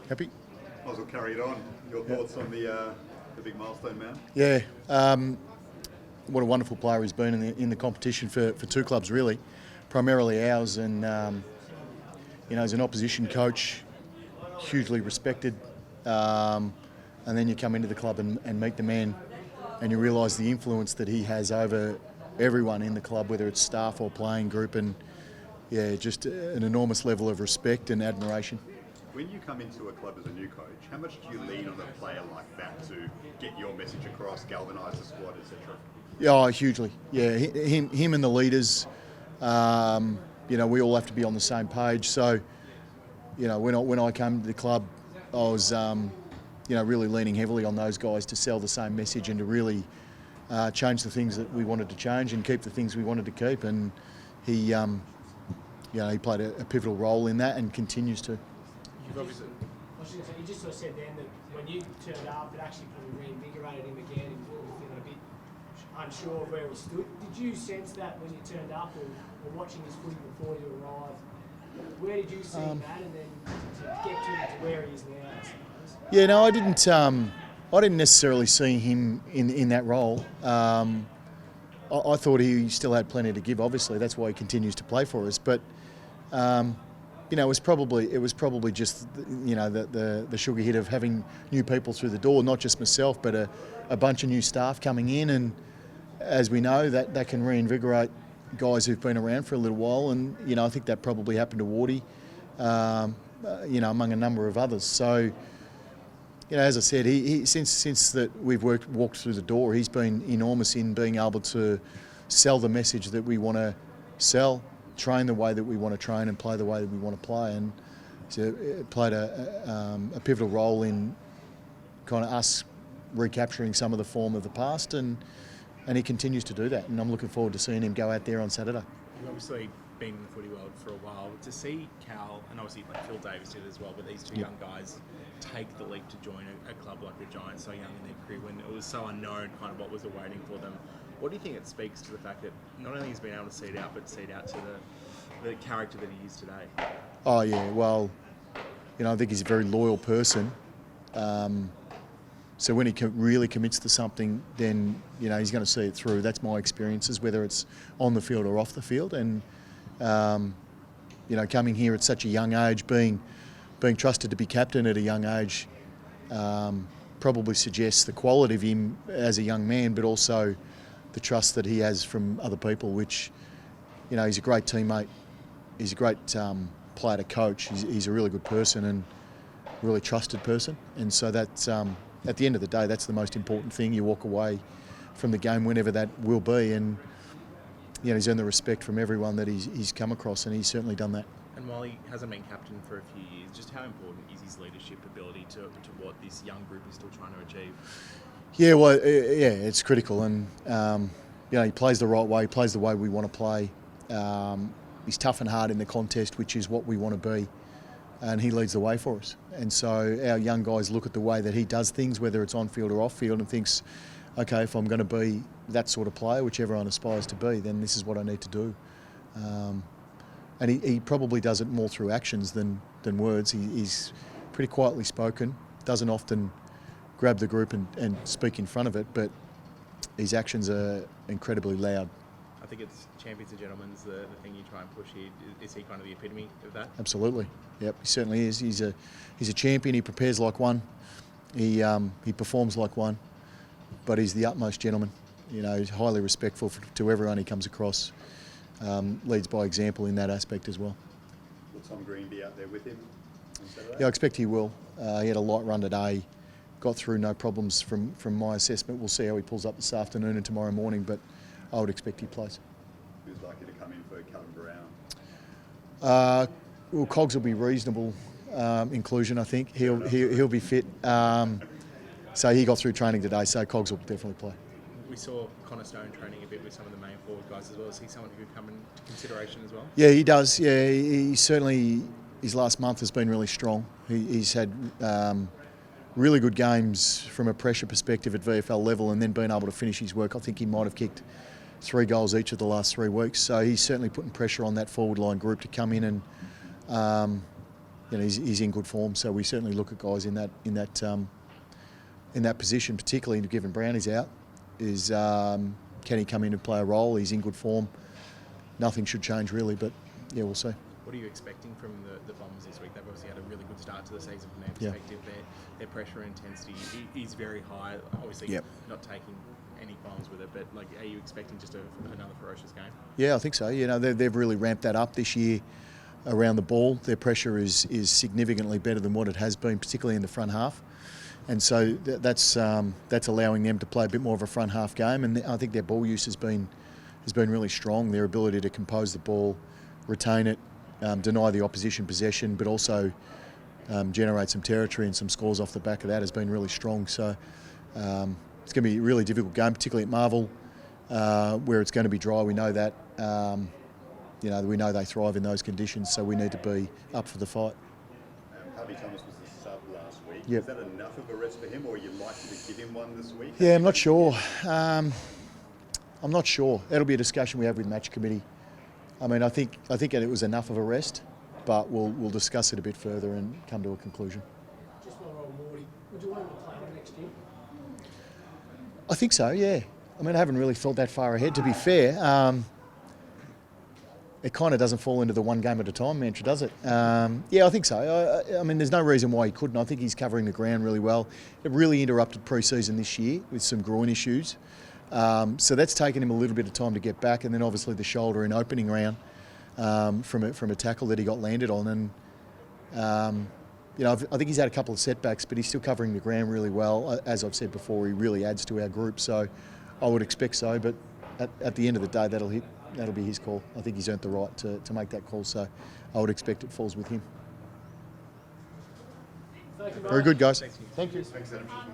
Happy? Might as well carry it on. Your thoughts on the big milestone, man? Yeah. What a wonderful player he's been in the competition for two clubs, really, primarily ours. And as an opposition coach, hugely respected. And then you come into the club and meet the man, and you realise the influence that he has over everyone in the club, whether it's staff or playing group, and just an enormous level of respect and admiration. When you come into a club as a new coach, how much do you lean on a player like that to get your message across, galvanise the squad, etc.? Yeah, hugely. Yeah, him and the leaders. We all have to be on the same page. So, when I came to the club, I was, really leaning heavily on those guys to sell the same message and to really change the things that we wanted to change and keep the things we wanted to keep. And he played a pivotal role in that and continues to. I was going to say, you just sort of said then that when you turned up, it actually probably reinvigorated him again. He was feeling a bit unsure of where he stood. Did you sense that when you turned up or watching his footy before you arrived? Where did you see that, and then to get to where he is now, I suppose? Yeah, no, I didn't necessarily see him in that role. I thought he still had plenty to give. Obviously, that's why he continues to play for us. But it was probably just the sugar hit of having new people through the door, not just myself, but a bunch of new staff coming in, and as we know, that can reinvigorate guys who've been around for a little while, and I think that probably happened to Wardy, among a number of others. So, as I said, he since that we've walked through the door, he's been enormous in being able to sell the message that we want to sell, train the way that we want to train, and play the way that we want to play. And so it played a pivotal role in kind of us recapturing some of the form of the past, and he continues to do that. And I'm looking forward to seeing him go out there on Saturday. You've obviously been in the footy world for a while. To see Cal, and obviously Phil Davis did as well, but these two young guys take the leap to join a club like the Giants so young in their career when it was so unknown kind of what was awaiting for them. What do you think it speaks to the fact that not only has he been able to see it out, but see it out to the character that he is today? Oh yeah, well, I think he's a very loyal person. So when he really commits to something, then he's going to see it through. That's my experiences, whether it's on the field or off the field. And coming here at such a young age, being trusted to be captain at a young age, probably suggests the quality of him as a young man, but also the trust that he has from other people. Which, he's a great teammate. He's a great player to coach. He's a really good person and really trusted person. And so that's. At the end of the day, that's the most important thing. You walk away from the game, whenever that will be, and he's earned the respect from everyone that he's come across, and he's certainly done that. And while he hasn't been captain for a few years, just how important is his leadership ability to what this young group is still trying to achieve? Yeah, well, it's critical, and he plays the right way. He plays the way we want to play. He's tough and hard in the contest, which is what we want to be. And he leads the way for us. And so our young guys look at the way that he does things, whether it's on field or off field, and thinks, okay, if I'm going to be that sort of player, which everyone aspires to be, then this is what I need to do. And he probably does it more through actions than words. He's pretty quietly spoken, doesn't often grab the group and speak in front of it, but his actions are incredibly loud. I think it's champions and gentlemen's the thing you try and push here. Is he kind of the epitome of that? Absolutely. Yep, he certainly is. He's a champion. He prepares like one. He performs like one. But he's the utmost gentleman. He's highly respectful to everyone he comes across. Leads by example in that aspect as well. Will Tom Green be out there with him on Saturday? Yeah, I expect he will. He had a light run today. Got through no problems from my assessment. We'll see how he pulls up this afternoon and tomorrow morning, but I would expect he plays. Who's likely to come in for Callum Brown? Well, Cogs will be reasonable inclusion, I think. He'll be fit. So he got through training today, so Cogs will definitely play. We saw Connor Stone training a bit with some of the main forward guys as well. Is he someone who could come into consideration as well? Yeah, he does. Yeah, he certainly, his last month has been really strong. He's had really good games from a pressure perspective at VFL level, and then being able to finish his work. I think he might have kicked 3 goals each of the last 3 weeks. So he's certainly putting pressure on that forward line group to come in and he's in good form. So we certainly look at guys in that position, particularly given Brownie's out. Can he come in and play a role? He's in good form. Nothing should change really, but yeah, we'll see. What are you expecting from the Bombers this week? They've obviously had a really good start to the season from their Yeah. perspective. Their pressure intensity is very high. Obviously, Yep. not taking any qualms with it, but like, are you expecting just another ferocious game? Yeah, I think so. They've really ramped that up this year around the ball. Their pressure is significantly better than what it has been, particularly in the front half. And so that's allowing them to play a bit more of a front half game. And I think their ball use has been really strong. Their ability to compose the ball, retain it, deny the opposition possession, but also generate some territory and some scores off the back of that has been really strong. So it's going to be a really difficult game, particularly at Marvel, where it's going to be dry. We know that. We know they thrive in those conditions, so we need to be up for the fight. Harvey Thomas was the sub last week. Yep. Is that enough of a rest for him, or are you likely to give him one this week? Yeah, I'm not sure. I'm not sure. That'll be a discussion we have with match committee. I mean, I think it was enough of a rest, but we'll discuss it a bit further and come to a conclusion. Just while we're on Morty, would you want him to play him next year? I think so, yeah. I mean, I haven't really thought that far ahead, to be fair. It kind of doesn't fall into the one game at a time mantra, does it? Yeah, I think so. I mean, there's no reason why he couldn't. I think he's covering the ground really well. It really interrupted pre-season this year with some groin issues. So that's taken him a little bit of time to get back, and then obviously the shoulder in opening round from a tackle that he got landed on. And I think he's had a couple of setbacks, but he's still covering the ground really well. As I've said before, he really adds to our group, so I would expect so. But at the end of the day, that'll be his call. I think he's earned the right to make that call, so I would expect it falls with him. Thank you, Very good, guys. Thanks, Hugh. Thank you. Thanks, Adam.